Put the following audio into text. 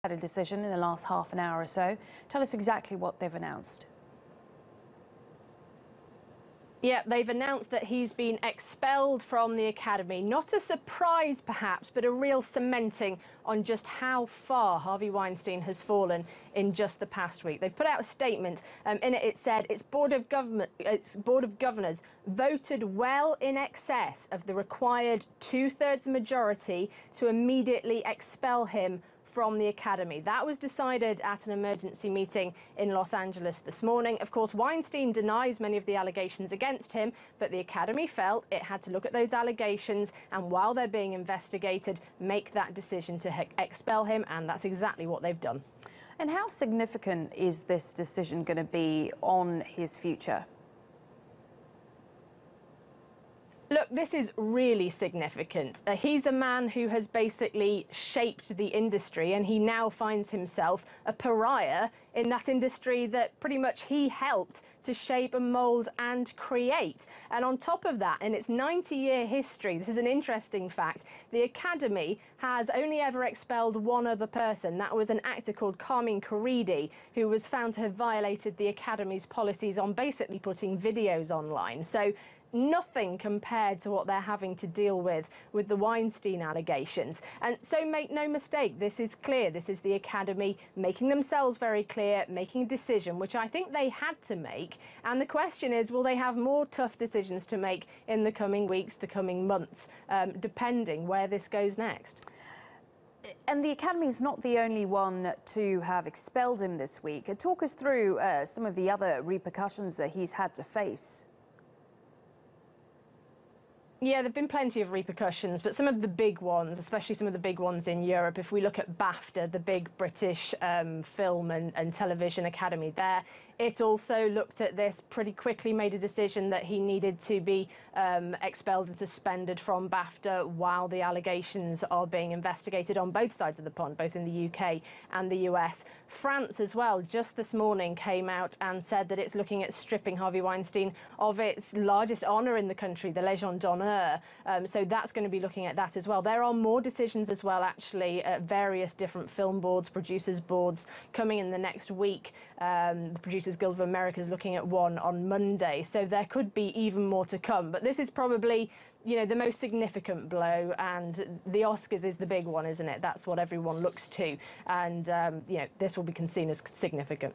Had a decision in the last half an hour or so. Tell us exactly what they've announced. Yeah, they've announced that he's been expelled from the academy. Not a surprise, perhaps, but a real cementing on just how far Harvey Weinstein has fallen in just the past week. They've put out a statement. In it said its board of governors voted well in excess of the required 2/3 majority to immediately expel him from the academy. That was decided at an emergency meeting in Los Angeles this morning. Of course, Weinstein denies many of the allegations against him, but the academy felt it had to look at those allegations and, while they're being investigated, make that decision to expel him, and that's exactly what they've done. And how significant is this decision going to be on his future? Look, this is really significant. He's a man who has basically shaped the industry, and he now finds himself a pariah in that industry that pretty much he helped to shape and mould and create. And on top of that, in its 90-year history, this is an interesting fact, the Academy has only ever expelled one other person. That was an actor called Carmine Corridi, who was found to have violated the Academy's policies on basically putting videos online. So nothing compared to what they're having to deal with the Weinstein allegations. And so make no mistake, this is clear. This is the Academy making themselves very clear, making a decision, which I think they had to make. And the question is, will they have more tough decisions to make in the coming weeks, the coming months, depending where this goes next? And the Academy is not the only one to have expelled him this week. Talk us through some of the other repercussions that he's had to face. Yeah, there have been plenty of repercussions, but some of the big ones, especially some of the big ones in Europe, if we look at BAFTA, the big British film and television academy there, it also looked at this pretty quickly, made a decision that he needed to be expelled and suspended from BAFTA while the allegations are being investigated on both sides of the pond, both in the UK and the US. France as well, just this morning, came out and said that it's looking at stripping Harvey Weinstein of its largest honour in the country, the Légion d'honneur. So that's going to be looking at that as well. There are more decisions as well, actually, at various different film boards, producers boards, coming in the next week. The Producers Guild of America is looking at one on Monday. So there could be even more to come. But this is probably, you know, the most significant blow, and the Oscars is the big one, isn't it? That's what everyone looks to. And, you know, this will be seen as significant.